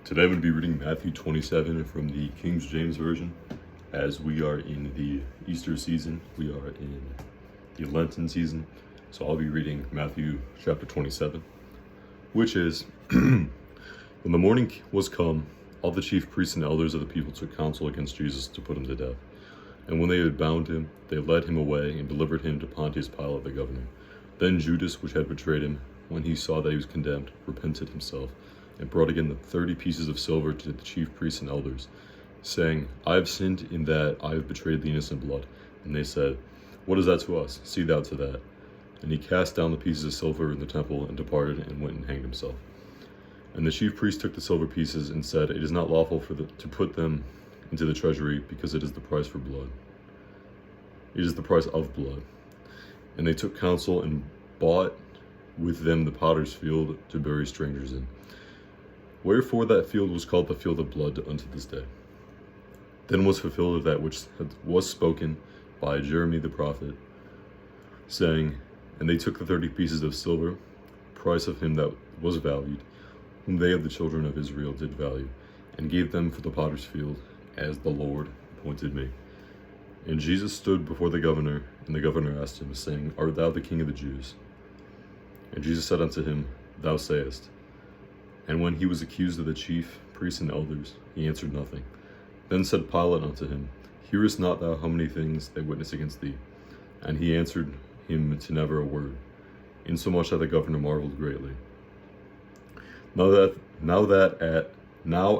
Today I'm going to be reading Matthew 27 from the King James Version. As we are in the Easter season, we are in the Lenten season. So I'll be reading Matthew chapter 27, which is, When the morning was come, all the chief priests and elders of the people took counsel against Jesus to put him to death. And when they had bound him, they led him away and delivered him to Pontius Pilate the governor. Then Judas, which had betrayed him, when he saw that he was condemned, repented himself, and brought again the 30 pieces of silver to the chief priests and elders, saying, I have sinned in that I have betrayed the innocent blood. And they said, What is that to us? See thou to that. And he cast down the pieces of silver in the temple, and departed, and went and hanged himself. And the chief priests took the silver pieces, and said, It is not lawful to put them into the treasury, because it is the price for blood. It is the price of blood. And they took counsel, and bought with them the potter's field to bury strangers in. Wherefore that field was called the field of blood unto this day. Then was fulfilled that which was spoken by Jeremy the prophet, saying, And they took the 30 pieces of silver, price of him that was valued, whom they of the children of Israel did value, and gave them for the potter's field, as the Lord appointed me. And Jesus stood before the governor, and the governor asked him, saying, Art thou the King of the Jews? And Jesus said unto him, Thou sayest. And when he was accused of the chief priests and elders, he answered nothing. Then said Pilate unto him, Hearest not thou how many things they witness against thee? And he answered him to never a word, insomuch that the governor marveled greatly. Now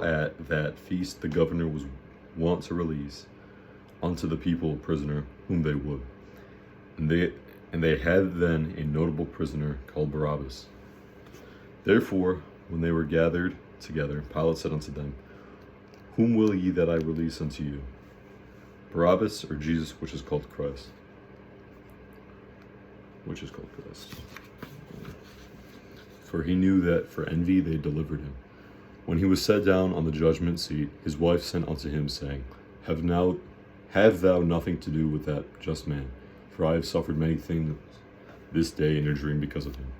at that feast the governor was wont to release unto the people a prisoner whom they would. And they had then a notable prisoner called Barabbas. Therefore, when they were gathered together, Pilate said unto them, Whom will ye that I release unto you, Barabbas or Jesus, which is called Christ? For he knew that for envy they delivered him. When he was set down on the judgment seat, his wife sent unto him, saying, Have thou nothing to do with that just man? For I have suffered many things this day in a dream because of him.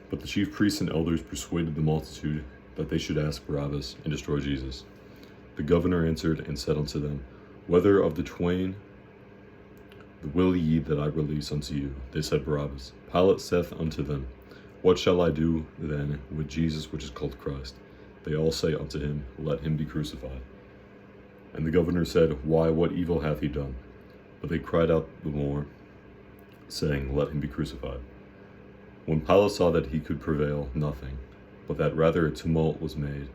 But the chief priests and elders persuaded the multitude that they should ask Barabbas and destroy Jesus. The governor answered and said unto them, Whether of the twain will ye that I release unto you? They said, Barabbas. Pilate saith unto them, What shall I do then with Jesus, which is called Christ? They all say unto him, Let him be crucified. And the governor said, Why, what evil hath he done? But they cried out the more, saying, Let him be crucified. When Pilate saw that he could prevail nothing, but that rather a tumult was made,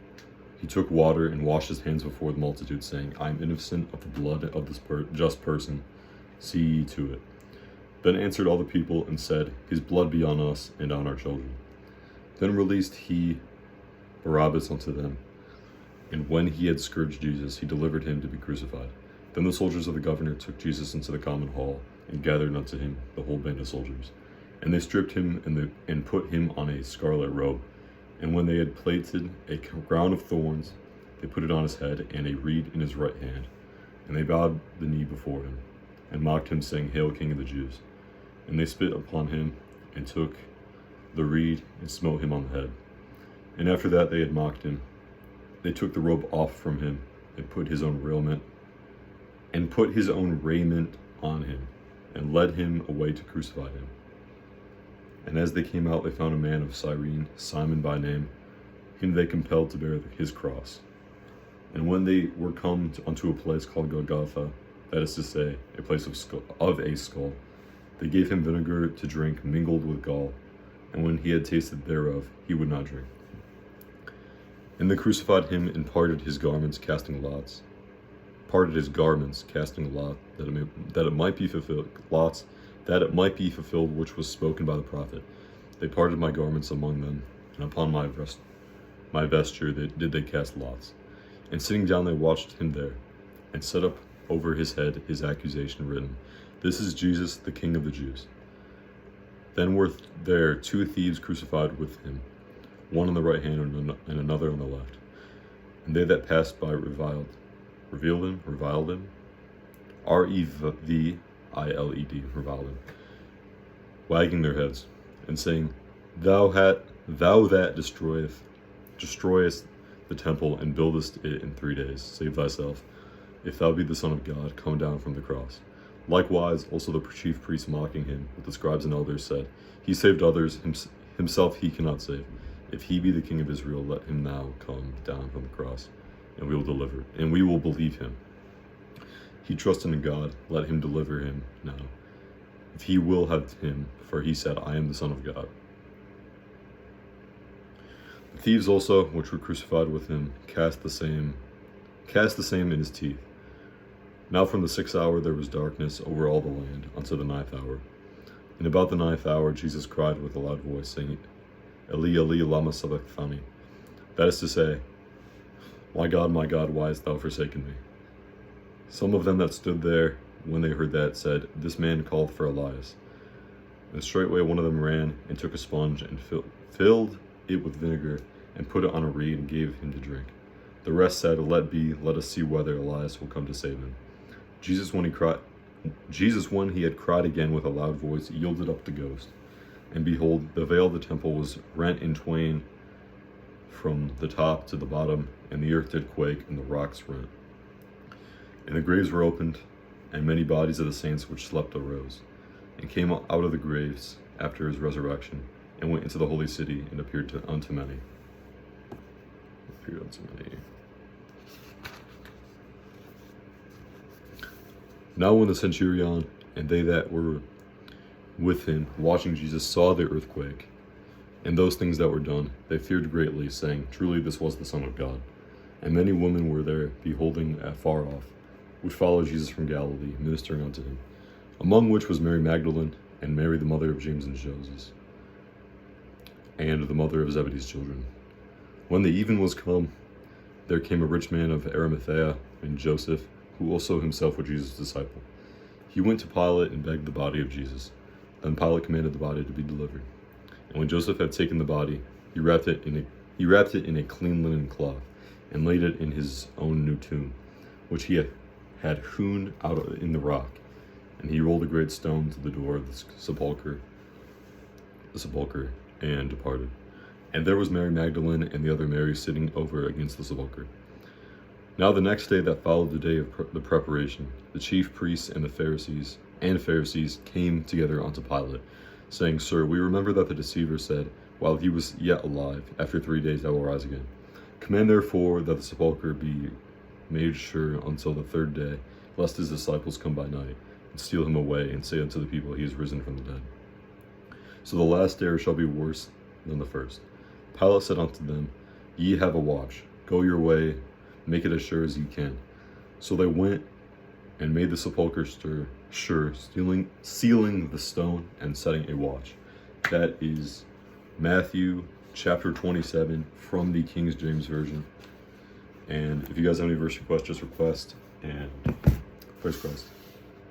he took water and washed his hands before the multitude, saying, I am innocent of the blood of this just person. See ye to it. Then answered all the people and said, His blood be on us and on our children. Then released he Barabbas unto them. And when he had scourged Jesus, he delivered him to be crucified. Then the soldiers of the governor took Jesus into the common hall, and gathered unto him the whole band of soldiers. And they stripped him and put him on a scarlet robe. And when they had plaited a crown of thorns, they put it on his head, and a reed in his right hand. And they bowed the knee before him, and mocked him, saying, Hail, King of the Jews! And they spit upon him, and took the reed, and smote him on the head. And after that they had mocked him, they took the robe off from him, and put his own raiment on him, and led him away to crucify him. And as they came out, they found a man of Cyrene, Simon by name. Him they compelled to bear his cross. And when they were come unto a place called Golgotha, that is to say, a place of a skull, they gave him vinegar to drink mingled with gall. And when he had tasted thereof, he would not drink. And they crucified him, and parted his garments, casting lots, that it might be fulfilled which was spoken by the prophet. They parted my garments among them, and upon my vesture did they cast lots. And sitting down they watched him there, and set up over his head his accusation written, This is Jesus, the King of the Jews. Then were there 2 thieves crucified with him, one on the right hand and another on the left. And they that passed by reviled him, R-E-V-I-L-E-D, reviled him, wagging their heads, and saying, Thou that destroyest the temple and buildest it in 3 days. Save thyself. If thou be the Son of God, come down from the cross. Likewise, also the chief priests mocking him with the scribes and elders said, He saved others, himself he cannot save. If he be the King of Israel, let him now come down from the cross, and we will believe him. He trusted in God, let him deliver him now, if he will have him, for he said, I am the Son of God. The thieves also, which were crucified with him, cast the same in his teeth. Now from the 6th hour there was darkness over all the land unto the 9th hour. And about the 9th hour Jesus cried with a loud voice, saying, Eli, Eli, lama sabachthani. That is to say, my God, why hast thou forsaken me? Some of them that stood there, when they heard that, said, This man called for Elias. And straightway one of them ran and took a sponge and filled it with vinegar and put it on a reed and gave him to drink. The rest said, Let be, let us see whether Elias will come to save him. Jesus, when he had cried again with a loud voice, yielded up the ghost. And behold, the veil of the temple was rent in twain from the top to the bottom, and the earth did quake, and the rocks rent. And the graves were opened, and many bodies of the saints which slept arose, and came out of the graves after his resurrection, and went into the holy city, and appeared unto many. Now when the centurion and they that were with him, watching Jesus, saw the earthquake, and those things that were done, they feared greatly, saying, Truly this was the Son of God. And many women were there, beholding afar off, which followed Jesus from Galilee, ministering unto him, among which was Mary Magdalene, and Mary the mother of James and Joseph, and the mother of Zebedee's children. When the even was come, there came a rich man of Arimathea, named Joseph, who also himself was Jesus' disciple. He went to Pilate and begged the body of Jesus. Then Pilate commanded the body to be delivered. And when Joseph had taken the body, he wrapped it in a clean linen cloth, and laid it in his own new tomb, which he had hewn out in the rock. And he rolled a great stone to the door of the sepulchre, and departed. And there was Mary Magdalene and the other Mary sitting over against the sepulchre. Now the next day that followed the day of the preparation, the chief priests and the Pharisees came together unto Pilate, saying, Sir, we remember that the deceiver said, while he was yet alive, After 3 days I will rise again. Command therefore that the sepulchre be made sure until the 3rd day, lest his disciples come by night, and steal him away, and say unto the people, He is risen from the dead. So the last day shall be worse than the first. Pilate said unto them, Ye have a watch, go your way, make it as sure as ye can. So they went and made the sepulchre sure, sealing the stone and setting a watch. That is Matthew chapter 27 from the King James Version. And if you guys have any verse requests, just request, and praise Christ.